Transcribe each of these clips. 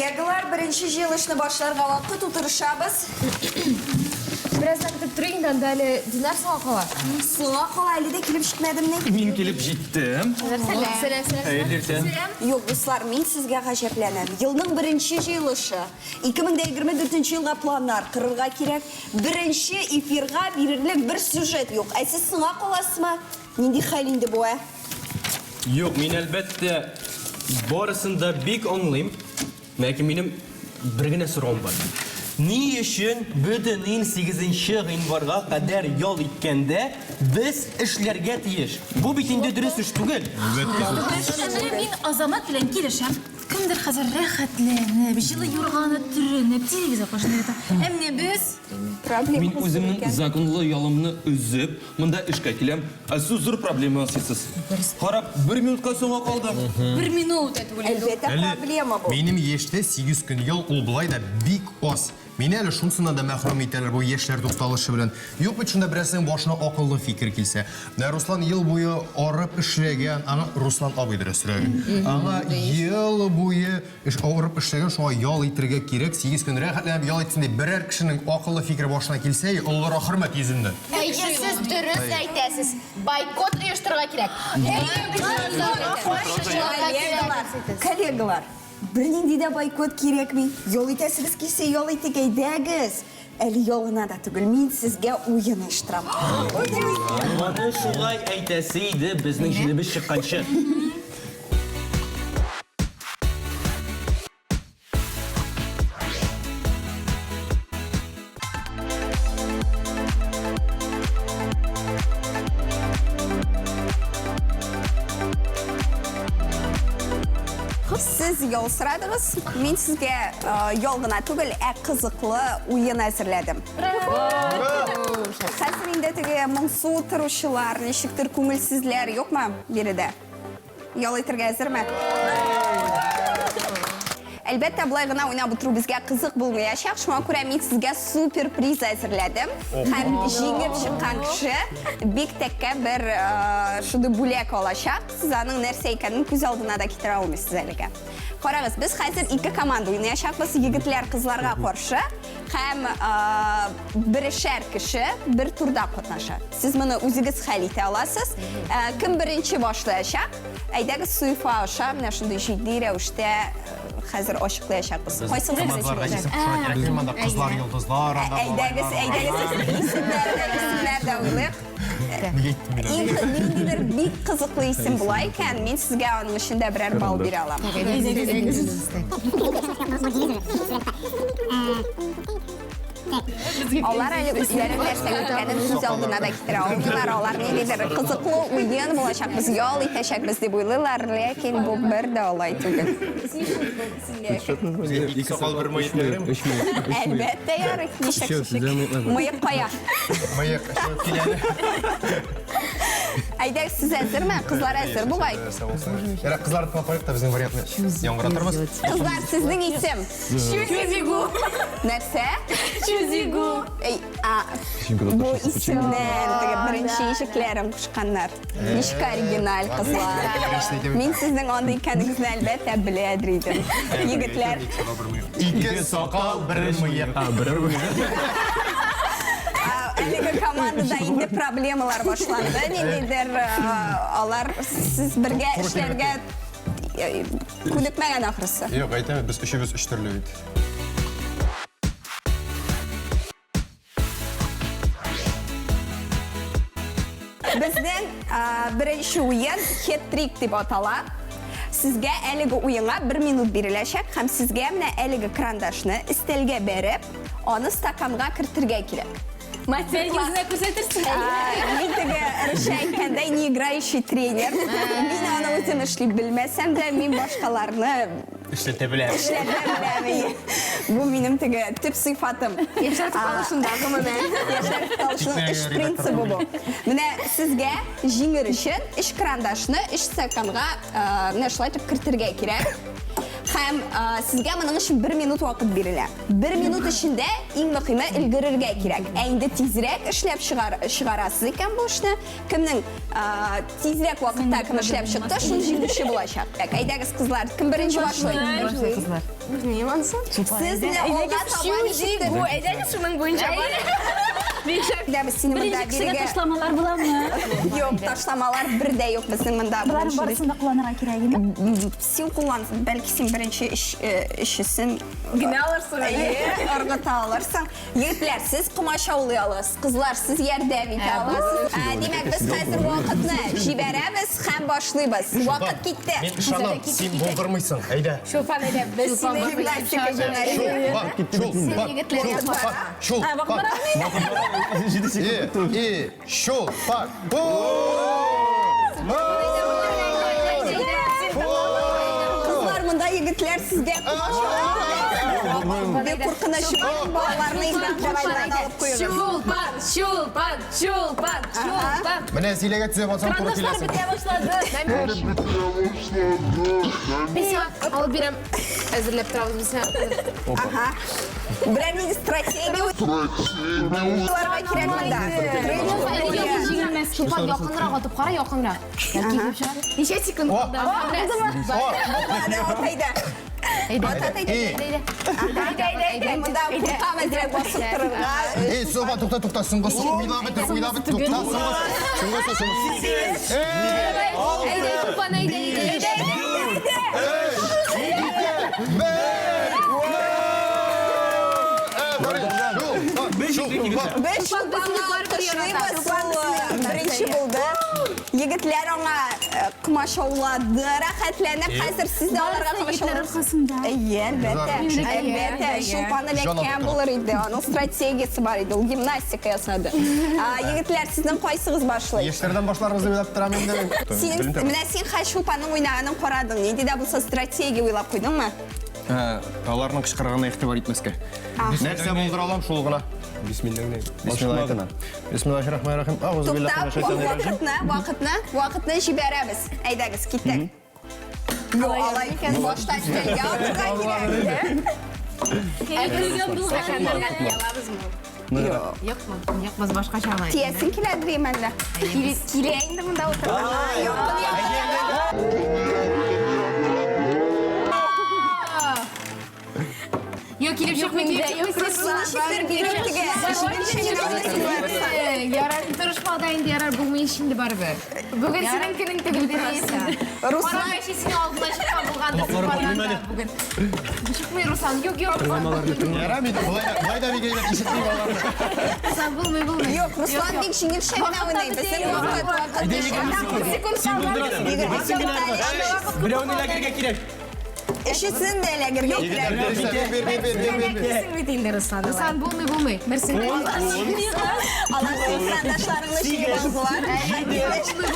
Коллегалар, birinchi yig'ilishni boshlarga vaqt o'tirishamiz. Birazdan kutib turing, dali dinar so'ğa qolar. So'ğa qolaylikda kelib chiqmadimmi? Men kelib yetdim. Selam. Yo'q, do'stlar, men sizga g'ajablanaman. Yilning birinchi yig'ilishi. 2024 yilga planlar qirg'a kerak. Birinchi efirga berilib bir syujet yo'q. Siz so'ğa qolasizmi? Nendek xaylingda bu? Yo'q, men albatta borisida bek o'nglayim. Lekin mening birgina so'rovim bor. Ni uchun butunning 8-yanvarga qadar yo'l ikkanda biz ishlarga tegish. Bu bitinda durust ish tugul. Men azamat bilan kelisham. Kimdir hozir rohatlanib, jili yurg'ani turinib, televizor qo'shiladi. Ammo biz Problem. Men o'zimning zakonli yo'limni uzib, bunda ishga kelam. Siz zo'r problema siz. Qarab, 1 minutga so'nga qoldim. 1 minut aytib Albatta problema bu. Benim yeşte 8 gün yıl olbulay da big os. Meni әлі шунсына да мәхрам ителер bu яшьләр тукталышы белән. Юк бит шунда берәрсенең башына акыллы фикер килсә. Менә Руслан ел буе арып эшләгән, аны Руслан абыйдыр өстерәгән. Аңа ел буе арып эшләгән, шуңа ял итәргә кирәк. 8 көн рәхәтләнеп ял итсен дип берәр кешенең акыллы фикере башына килсә, уллар хөрмәт йөзендә. Әгәр сез дөрес әйтәсез, бойкот оештырырга кирәк. Коллегалар, бірнеңде де бойкот керек ме? Yol итәсігіз келсе, yol итек әйдәгіз. Әлі yolына да түгіл, мен сізге ойын аштырам. Маны шулай әйтәсе иде безнең җилебез чыкканчы. Siz yol sıradınız, men sizge yol gına түгіл, қызықлы ойын әзірләдім. Қазір инде теге моңсу тұрушылар, нешіктір көңілсізлер yok mu береді? Yol итәргә әзірме? Әлбәттә, бұлай ғына ойнап отыру бізге қызық болмаяшақ. Шуңа күрә мен сізге супер приз әзірләдім. Һәм жеңіп шыққан кіші бек тәккә бір шуды бүлек олашақ. Сіз аның нәрсе екенін көз алдына да кетіре алмайсыз әліге. Қараңыз, біз қазір 2 команда ойнаяшақпыз, егітлер қызларға қаршы. Һәм бірішер кіші бір турда қатнаша. Сіз мұны өзіңіз хәл ете аласыз. Кім бірінші башлаяшақ? Әйдәгіз суйфа аша, менә шундай җитди рәвештә хәзер ачыклаячакбыз. Кайсыгыз Мында кызлар йолдызлар, әйдәгез исемнәр дә уйлыйк. Ниндидер бик кызыклы исем була икән, мен сезгә аның өчен дә берәр балл бирә алам. Алар әле үзләрен нәрсә үткәнен күз алдына да китерә алмыйлар. Алар ниндидер кызыклы уен булачакбыз, ял итәчәкбез дип уйлыйлар, ләкин бу бер дә алай түгел. Әлбәттә ярый, ничек мыек кая. Мыек киләне. Әйдәк, сез әзерме? Кызлар әзер бугай. Яра кызлар тапайык та безнең вариантны яңгыратырбыз. Кызлар, сезнең исем? Чузигу. Нәрсә? Чузигу. Бу исемнән беренче ишекләрем кушканнар. Ничек оригиналь кызлар. Мин сезнең анда икәнегезне әлбәттә беләдер идем. Егетләр. 2 сакал, 1 мыек. Әлеге командада инде проблемалар башланды. Ниндидер алар сез бергә эшләргә күнекмәгән ахрысы. Юк, әйтәм, без өчебез 3 төрле бит. Безнең беренче уен хет-трик дип атала. Сезгә әлеге уенга 1 минут биреләчәк һәм сезгә менә әлеге карандашны өстәлгә бәреп, аны стаканга кертергә кирәк. Мәтәл йөзенә күрсәтерсең. Мин теге рәшә әйткәндә не играющий тренер. Мин аны үзем эшләп белмәсәм дә, мин башкаларны Эшләтә беләм. эшләп. Бу минем теге төп сыйфатым. Яшәр калышындагы менә. Яшәр калышның эш принцибы бу. Менә сезгә җиңер өчен эш карандашны эш стаканга менә шулай итеп кертергә кирәк. Hem sizge bunun için 1 minut vakit verilir. 1 minut içinde en mühimi ilgirirge gerek. Endi tezrek işlep çıkarasız iken bu işni. Kimnin tezrek vakitte kim işlep çıktı, şunun jingirişi bulaşak. Aydagiz kızlar, kim birinci başlayın? Bilmiyorum anasın. Siz ne olga taban yiyecektir? Bu edeki şunun boyunca var. Biz senin Birinci bunda kişiye biriga... taşlamalar bular mı? Yok, taşlamalar bir de yok bizim bunda. Buların barısında kullanıran kirayını. Sen kullansın, belki sen birinci işisin. Güne alırsın. Irgıta alırsın. Yigitler siz kumaş avlayalısınız, kızlar siz yardım ete alasınız. Demek biz hazır vakitni jiberemiz, hem başlayız. Vakit gitti. Men ishonam, sen bo'ldirmaysan. Hayda. Şopan edep. Biz seni Plastika jöneri. Şulpak. Kızlar bunda yigitler sizge kumaş avlayalısınız. Bir kurkınaşı var, bağlarını ekran cevaydan alıp koyuyoruz. Şulpan. Mana sizlarga tuza olsam to'g'ri kelasiz. Biz alıp birem hazırlayıp turabız biz. Birer strateji uygularına kirak bunda. Şulpan yakınırak atıp kara yakınırak. Neşe sekund oldu. Hadi ortayda. Bunda kurtama direkt basıp dururlar. Ey, so'ba to'xta, singo suv, o'ylab to'xta, Şulpan eyde. Biz şu bana alkışlayız. Birinci buldu. Yigitler ona kumaş avladı. Rahatlanıp hazır siz de onlara kumaş avladınız. Elbette. Şu bana lekken bulur idi. Onun stratejisi var idi. O gimnastika yasadı. Yigitler sizin koysınız başlayın. Yeşlerden başlarımızı oylab turaman dedim. Sen hay Şulpanның ойнағанын қорадың. Енді де болса стратегия ойлап қойдың ма? Аларның кычкырыгына игътибар итмәскә. Нәрсә булдыра алам шул гына. Бисмиллаһ. Бисмиллаһир-рахманир-рахим. Аузу биллаһи минәш шайтанир раҗим. Вақытны жіберәбіз. Әйдәгіз, кеттік. Алай екен, башта үстелге отырға Yok biz başka çağlayız. Тиесін келәдірейм әлі. Kileyin de bunda otur. Yok kilip çıkmayın. Yok Yarar duruşmada indi yarar bulmayın şimdi bari be. Bugün senin günün tebrik değilsin. Ruslan. Para beşisini aldığında çıkan bulganda bugün. Çıkmıyor Ruslan. Yok. Ярамайды. Былай да бигә ишетмим аларны. Sen bulmuyor. Yok, Ruslan бик жеңіл шәгінә ойнайды. Сен Birovni lagerga kerak. Işısın da lagerga kerak. Ruslan bulmuyor. Mersin. Allah sandaşlarınla şey yazılar. 5 4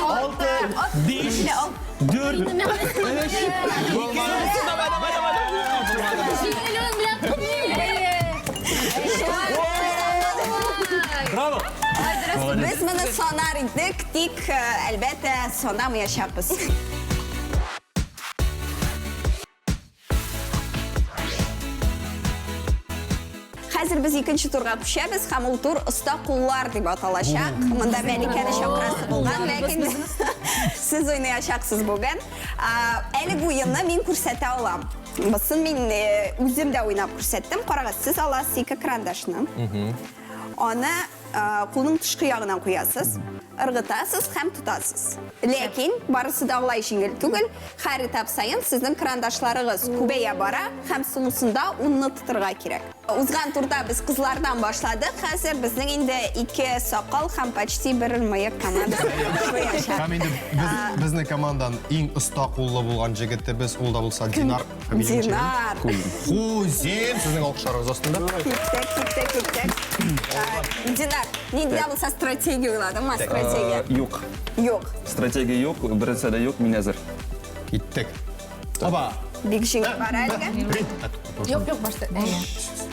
Bravo. Biz bunu sonar idik, dik elbette sonamayacağız. Hazır biz ikinci turga düşəbiz. Hem ol tur usta qullar deb atalacaq. Bunda Məlikənin şapkası bulğan, lakin siz oynayacaqsınız bugün. Əli bu yılını men kürsətə alam. Basın men özüm də oynab kürsətdim. Qarağız, siz alasınız iki karandaşını. Onu қолның тышқы яғынан қоясыз, ырғытасыз, һәм тұтасыз. Лекен барысы да олай жеңіл түгіл. Һәр этап сайын сіздің крандашларыңыз көбейе бара, һәм сонысында ұнны тұтырға керек. Узған турда біз қызлардан башладық. Қазір біздің енді екі сақал һәм почти бір мыйық команда. Һәм инде безнең команданың иң оста куллы булган җегете без ул да булса Динар. Динар. Хузин, сезнең алкышларыгыз астында. Киттек. Динар, нидә булса стратегия ойладың ма? Стратегия? Юк. Юк. Стратегия юк, берсе дә юк, мин әзер. Иттек. Оба. Бик жеңіл бар әлгі. Yok başta.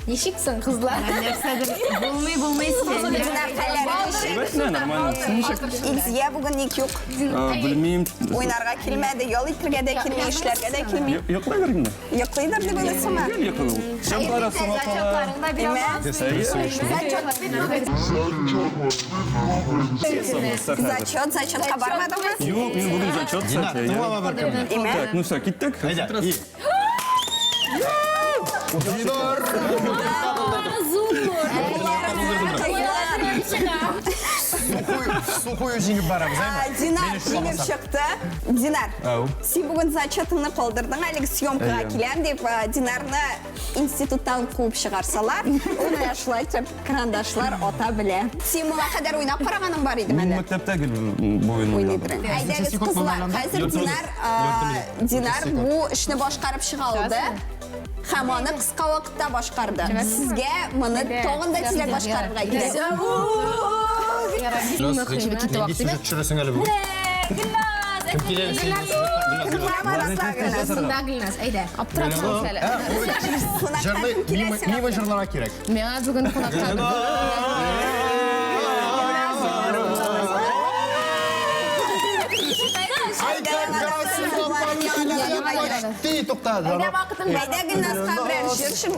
Нешіксің, қызлар? Нәрседір. Болмай сен. Динар қалар Evet, нормально. X'ye bugün nik yok. Bilmeyeyim. Oynarga kilmedi, yol itirge de kilmey, işlerge de kilmey. Yokla göreyim de. Yokluydur da böyle sana. Gel yakalım. Şaplara salatalar. Зачет kabarmadı mı? Yok, benim bugün zачет. Тыңлама бәлкем. Так, ну все, киттік. Сухую жеңіп барамыз, Dinar жеңіп шықты. Dinar, sen bugün зачетыңны қолдырдың, әлгі съемкаға келем деп, Динарны институттан қуып шығарсалар, оны ашылайтып, крандашлар ота біле. Сен мұға қадар ойнап қарағаның бар еді Мен мәлі? мектептегі ойын ойнадым. Әйдәгіз қызлар, қазір Динар bu ішіні башқарып шыға алды. Һәм аны қысқа уақытта башқарды. Сізге мұны тоғында тезірек башқарырға керек. Түсіресің әлі бұл. Гүлназ, әйді. Аптырапсың сәлі. Жырлай, мимо жырларға керек. Мен бүгін қонаққа... Ти, тоқтады. Әйдә Гүлназға бірер жүршім.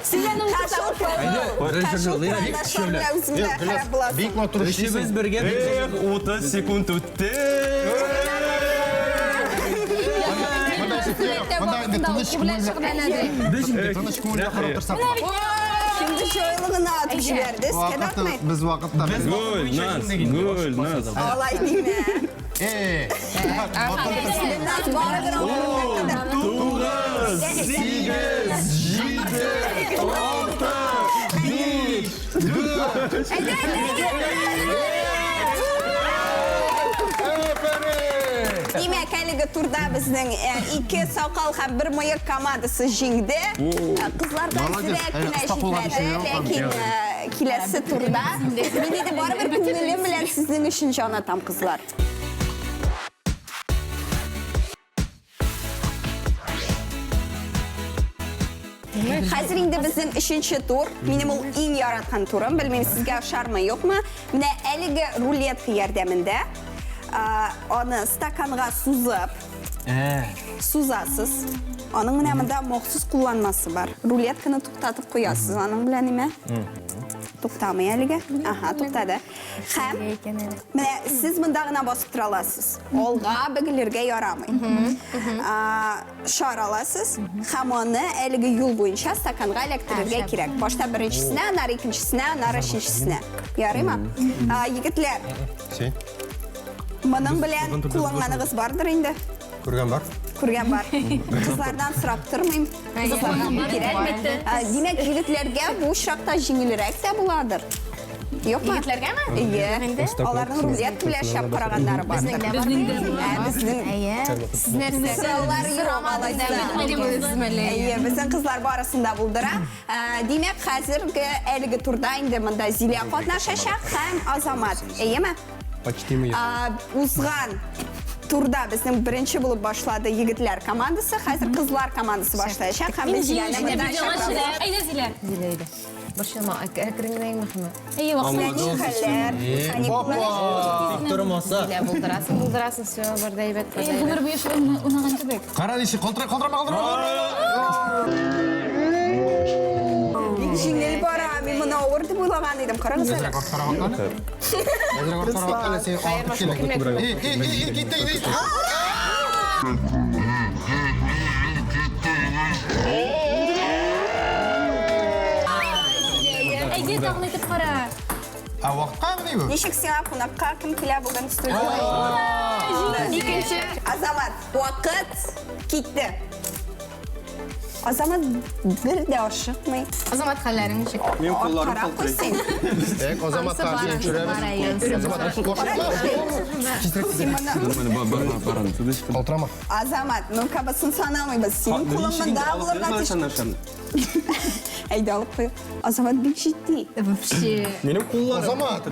Сізден Бик матур Үшіміз бірге 30 секунд өтті. Тыныш көңілге қарап тұрсақ. Şimdi şöylığını atıp жіберді, скен атмайды. Біз уақытта. Гүл, Наз. Алай дейме. Гүлназ бары бір оңырын. 9, 8, 7, 6, 5, 4. Demek әлігі турда біздің екі сақал һәм бір мойық командасы жеңді. Қызлардан сірек кінә жетмеді, ләкин келесі турда. Менде де бары бір көңілім білән сіздің үшін жанатам қызлар. Қазір енді біздің үшінші тур. Менің ол ең яратқан турым. Білмеймін, сізге ашар ма, жоқ ма? Міне әлігі рулетка ярдәмінде. Оны стаканға сузасыз. Оның мұнда моқсыз құланмасы бар. Рулетканы тоқтатып қоясыз. Оның білән еме? Тоқтамай әлігі? Аха, тоқтады. Хәм, міне сіз мұндағына басып тұра аласыз. Олға бігілерге ярамай. Шар аласыз. Хәм оны әлігі юл бойынша стаканға электірерге керек. Башта біріншісіне, нар екіншісіне, нар үшіншісіне. Ярай ма? Егітлер. Мұның білән құланғанығыз бардыр енді? Көрген бар? Көрген бар. Қызлардан сұрап тұрмайым. Демек, жігітлерге бұл шырақта жеңілірек те бұладыр. Yok mu? Yigitlerge mi? İyi. Onların rulet bile şap qarağanları var. Bizning sıralar yuramalaydı. Bizning qizlar borasında buldura. Demek hazırgi elgi turda indi mında Ziliya qatnaşacak ham Azamat. İyimi? Почти мы. Uzgan turda bizim birinchi bo'lib boshladi yigitlar komandasi, hozir qizlar komandasi boshlayacak. Ham biz yana Ayda Zila. Zilaydi. Boşama, akringdang mahma. Ey vaqtlar. Turmasa. Zila buldurasın, все, barda aybat. Ömür boyu şu unagan kebek. Qara dişi, qaltırma. Жеңіл бара, мен мұны ауырды бойлаған едім, қараңыз әлі. Әйде тағын етіп қара. Уақытқа міне бұл? Нешік сеңа қонаққа кім келе бүгін студияға? Екінші, Азамат, уақыт кетті. Азамат bir de aşıkmay. Azamat hallerin nişik. Benim kollarım Qarab kalkırıyor. qo'ysang. Azamat tartıyı çüremiz. Azamat Qaltırama. Azamat, ну kabasını sanamayız. Senin kulağında dağılırlar teşkil. Ayda alıp koy. Azamat bir ciddi. Вообще. Benim kollarım. Azamat.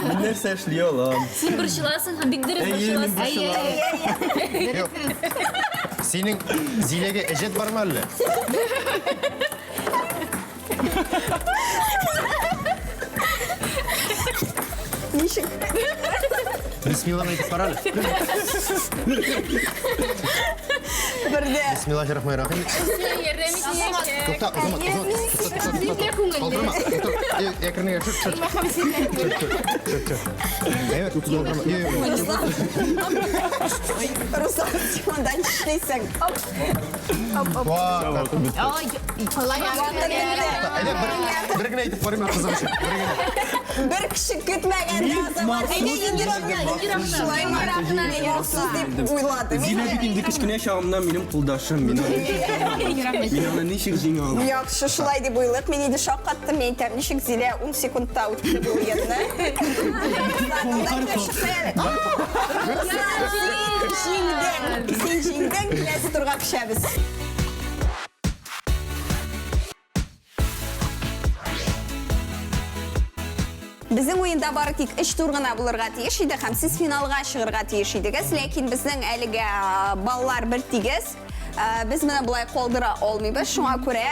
Bunlar seçliyor lan. Sen bir şılasın, ha bir deriz bir şılasın. Senin Zile'ge ejet var mı әлі? Нишек? Бисмилlah айтып баралы. Бірде. Бисмиллахиррахманиррахим. Тоқта, Азамат. Қалдырма. Экранға шыт. Evet, Руслан, ондан ішлейсің. Bir gün айтып барайım қызым үшін. Бір кіші күтмәгенде Азамат. Шылай марақына ерсіз деп ойлады. Зина бит инде кичкене шагымнан минем кулдашым. Мин аны ничек жиңа алдым? Яқшы, шылай деп ойлық. Мен еді шақ қаттым, мен тәм нешік зиле 10 секундта өтті болғанны. Сен жеңдің, келесі тұрға пішәбіз. Біздің ойында бары тек 3 турғына бұлырға тиеш еді, һәм сіз финалға шығырға тиеш едігіз, ләкин біздің әлігі баллар бір тегіз. Біз мұны бұлай қолдыра олмайбыз, шуңа көре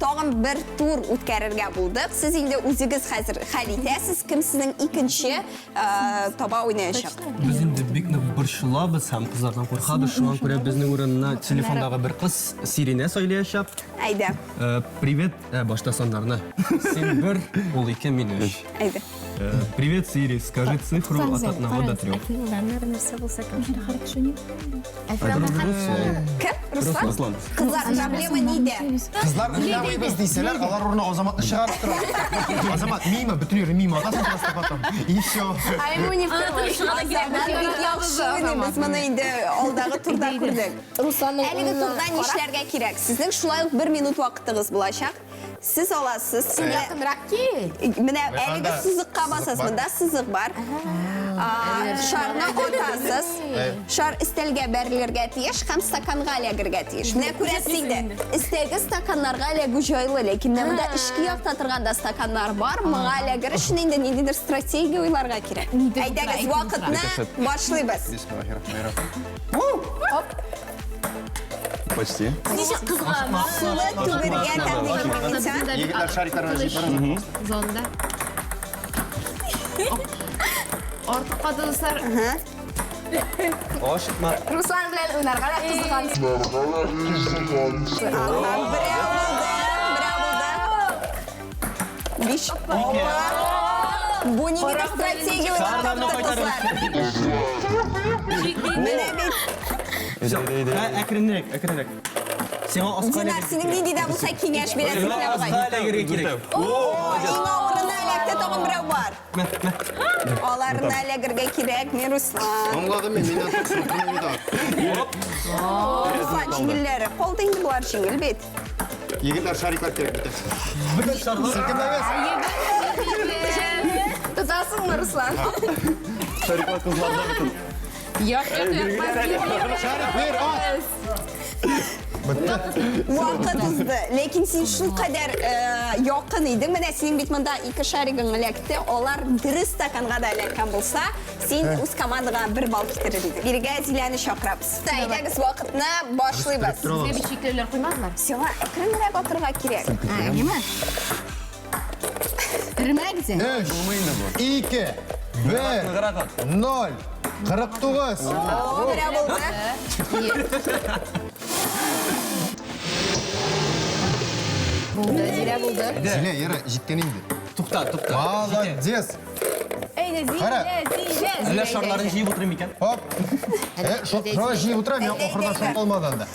тоғын бір тур өткәрірге болдық. Сіз енді өзіңіз қазір хәл етесіз, кім сіздің екінші таба ойнайышық. Біз енді бекні бұршылабыз, һәм қыздардан қорқады. Шуңа көре біздің орынына телефондағы бір қыз Сирине сөйлейшіп. Әйді. Привет, баштасандарына. Сен бір, ол екі, мен үш. Әйді. Привет, Сири, скажи цифру от 1 до 3. Кім? Руслан? Қыздар, проблема нейде? Қызлар ойнамайбыз дейселер, алар орнына Азаматны шығарып тұрады. Азамат, мима, бүтінері мима, адасын тұрасты батам. И все. Біз мұны енді алдағы турда көрдік. Әлігі турда нешлерге керек? Сіздің шулай 1 минут вақытыңыз болашақ. Сіз аласыз. Міне әлігі сызыққа басасыз. Мұнда сызық бар. Шарына отасыз. Шар істелге бәрілерге тиеш, һәм стаканға әлегірге тиеш. Міне көресіңді. Істегі стаканларға әлегі жайлы, лекін мұнда ішкі яқта тұрғанда стаканлар бар. Мұға әлегір үшін енді недендір стратегия ойларға керек. Әйдәгіз уақытны башлайбыз. Почти. Сулы түбірге тәмдеген білгенсен. Егітлер шариктарына жеп барады. Zonda. Ortiq qadılsar. Aşıkma. Ruslan bilan o'ynarga qiziqamiz. Beş. Bu ne bir strateji oynamakta kızlar. Ekrenerek. Sen o Dinar senin ne dedi bu sakinyaş biraz ikna bakayım. İma orada elekte toğun birey var. Olarına elekirge kirek mi Ruslan? Anladım ben, meni atmışsın, kırmızı da. Ruslan çingilleri. Kolda indi bular çingil bit. Егітлер шариклар керек бітті. Сілкінді емес. Tutasın mı Ruslan? Şariklar kızlarda bütün. Yok. Шарик, бер, at. Бітті. Vaqt uzdu. Lekin sen şu kadar yakın idin. Mene senin bitmanda 2 şarigin elekti. Olar diri stakanға da elekkan bolsa, sen öz komandaga 1 bal kitirdin. Birge zilani şakrabız. Sayıdagız vaqtni başlayız. Sizga bir cheklovlar qo'ymadinglar? Sen ekranlarga o'tirga kerak. Nima? Kirmagizin. 3, 2, 1, 0, 49. Bira bo'ldi. Zile buldu. Zile, yere, jitten indi. Tukta. Молодец. Қара. Әлі шарларын жиып отырым екен. Хоп. Шоға жиып отырам, мен оқырдан шоқ olmadı анда.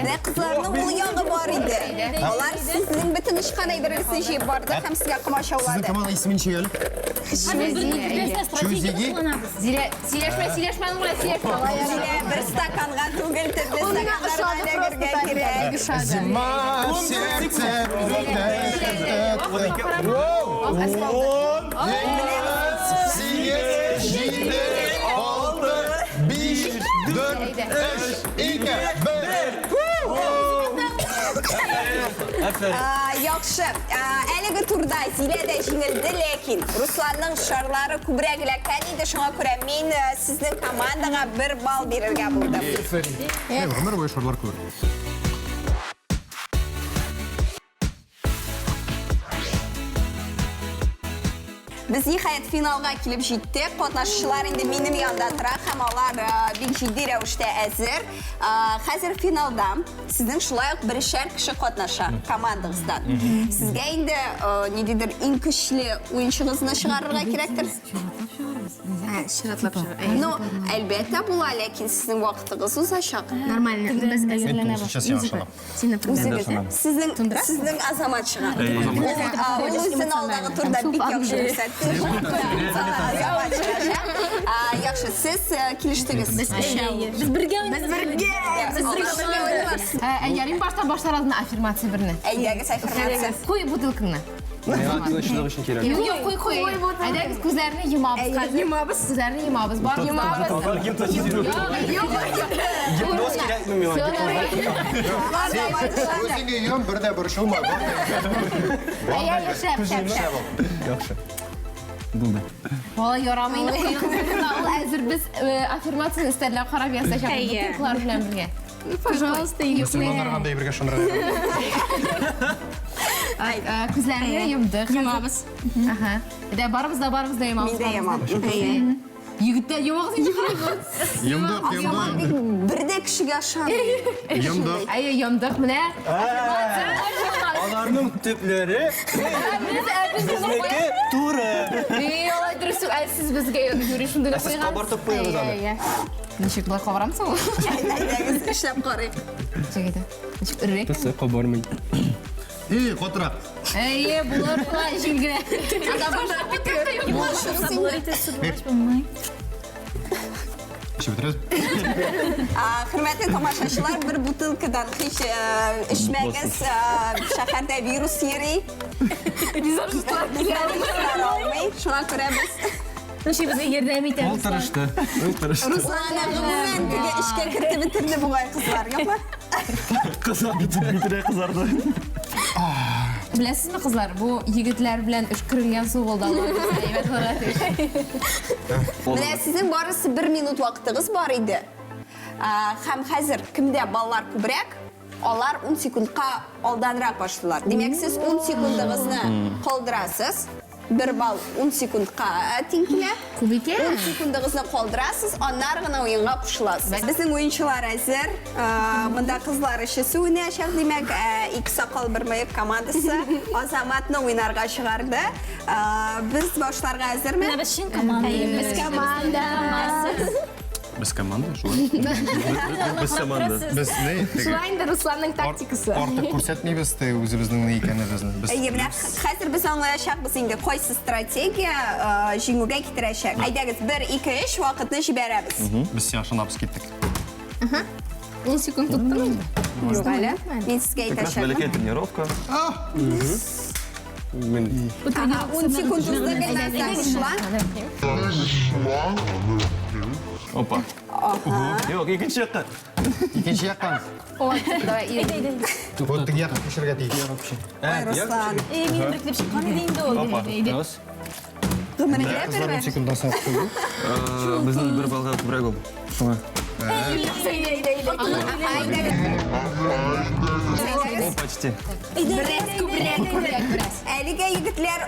Ve kızlarının ulu yağı var idi. Onlar sizin bütün işkanayı birisi jiyip vardı. Hem sizge kumaşa Сіздің vardı. команда есімін шегелі. Чузиги. Zile, sileşme ulan sileşme. Zile bir stakanға tөгілтірді. Stakanlarına girge kirek. Зима в сердце. 8, 7, 6, 5, 4, 3, 2, 1. Yaxşı. Әлігі турда Зиләдә жеңілді, ләкин Русланның шарлары күбірәк ләкән иде. Шуңа күрә мен сезнең командаға 1 балл берергә булдым. Гомер буе шарлар күр. Biz ниһаят финалга килеп җиттек. Катнашучылар инде минем янда тора һәм алар бик җитди рәвештә әзер. Хәзер финалда сезнең шулай ук бершәр кеше катнаша командагыздан. Сезгә инде ниндидер иң көчле уенчыгызны чыгарырга кирәктер. Чиратлап чыгар. Ну, әлбәттә була, ләкин сезнең вакытыгыз узачак. Нормально. Без әзерләнә Сейчас я ошанам. Сезнең Азамат чыгар. Ул үзен алдагы турда бик яхшы күрсәтте. Яхшы, сез килештегез. Biz birga Ярим баштар алдына аффирмация берне. Әйдәгез аффирмация. Куй бутылканы. Тынычлык өчен кирәк. Юк, куй. Әйдәгез күзләрне йомабыз. Йомабыз. Күзләрне йомабыз. Бар йомабыз. Гипноз кирәкме миңа? Өзіңе ем, бірде бір шылма. Яхшы. Булды. Вала ярамый. Ул әзер без аффирмация истәрләр карап ясашак. Бутылкалар белән бергә. Пожалуйста, Сыйланырғандай бірге шындырға. Күзләрне йомдык. Йомабыз. Аха. Барыбыз да йомабыз. Мин дә ямам. Егетләр йомагыз инде карагыз. Йымдық. Бердә кешегә ышанмый. Йымдық. Йомдык менә. Аларның төпләре безнеке туры. Алай дөрес сез безгә юри шундый да Сез кабартып куегыз аны. Ничек булай кабарамсың ул? Әйдәгез эшләп карыйк. Чегәдә. Ничек үррәк? Без кабармый. Котыра. Булар җиңгә. Анда башлап Іші бітіріз? Хөрмәтле тамашачылар, бер бутылкадан һич эчмәгез. Шәһәрдә вирус йөри. Визажистлар Алмый. Шуңа күрә без Bizə ярдәм итәбез. Ул тырышты. Руслана гомумән теге эшкә кертеп бетерде бугай кызлар, юкмы? Битирә кызарды. Беләсезме, кызлар, бу егетләр белән эшкерелгән су булды. Менә сезнең барысы 1 минут вакытыгыз бар иде. Һәм хәзер кемдә баллар күбрәк? Алар 10 секундка алданрак башлыйлар. Димәк, сез 10 секундыгызны калдырасыз. 1 балл 10 секундка тиң килә. 10 секундыгызны калдырасыз, аннары гына уенга кушыласыз. Безнең уенчылар әзер. Монда кызлар өчесе уйнаячак, димәк, ике сакал бер мыек командасы Азаматны уйнарга чыгарды. Без башларга әзерме? Biz шин команда. Biz команда. Без команда, шулай. Без команда. Біз не? Шулай инде Русланның тактикасы. Артық көрсәтмейбіз те өзіміздің не екенімізді. Менә хәзер без аңлаячакбыз инде кайсы стратегия җиңүгә китерәчәк. Әйдәгез 1-2-3 вакытны җибәрәбез. Біз сиңа шынапыз кеттік. 10 секунд тоттым инде. Юк әле. Мин сезгә әйтәчәкмен. Бәләкәй тренировка. 10 секундыңызны белмәстән кушыла. Опа. Юк, икенче якка. Икенші яқтан. Давай, Вот теге яққа көшірге дейік. Руслан. Мен біріктеп шыққан еді ол. Опа. Раз. Гомергә Қыздар 10 секундтан соң қойды. Безнең бер балга күбрәк ул. Шуңа. О, почти. Әлегә егетләр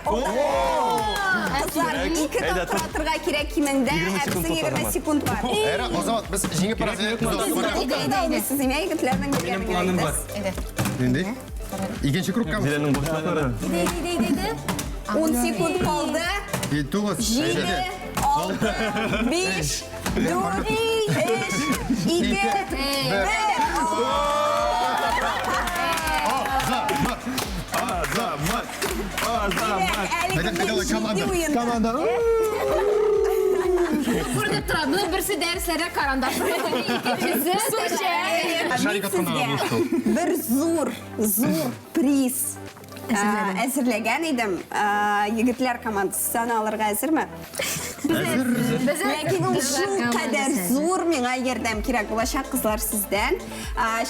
кызлар 2 тапкыр атырга кирәк кимендә, 20 секунд бар. Әйрә, Азамат, біз жеңіп барасыз. Сез нимә егетләрнең Минем планым бар. Нендей? Икенші крупка. Зеленің башлыклары. 10 секунд калды. 9. 7, 6, 5, 4, 3, 2, 1. Команда. Burada тұрады. Бірсі дәріслері карандаш. Шарик атқандағы бұлышты. Bir зур приз әзірләгән идем. Егетләр командасы алырга әзерме? Ләкин ул шул кадәр зур миңа ярдәм кирәк булачак кызлар сездән.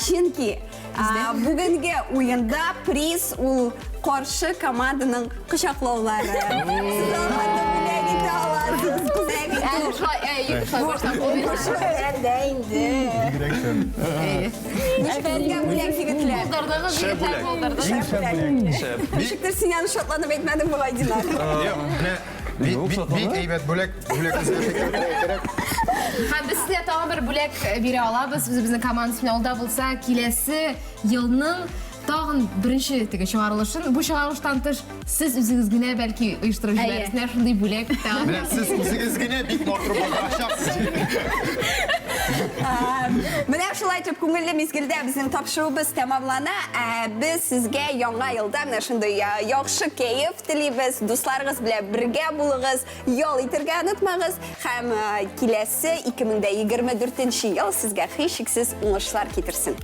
Чөнки Бүгінгі ойында приз ол қаршы команданың құшақлаулары. Сіз алғанда бүлек ете аласыз. Нешкізге бүлек сігітлер. Нешіктір сенен шотланып етмәдің бұлай Динар. Бик әйбәт бүлек керек. Һәм без сезгә тагын бер бүләк бирә алабыз. Безнең команда финалда булса, киләсе елның тагын беренче теге чыгарылышын, бу чыгарылыштан тыш сез үзегез генә бәлки оештырып җибәрсезләр шундый бүләк тагын. Менә сез үзегез генә бик матур булып ашапсыз. Менә шулай итеп күңелле мизгелдә безнең тапшыруыбыз тәмамлана. Без сезгә яңа елда менә шундый яхшы кайф телибез. Дусларыгыз белән бергә булыгыз, ял итәргә онытмагыз һәм киләсе 2024 ел сезгә һичшиксез уңышлар китерсен.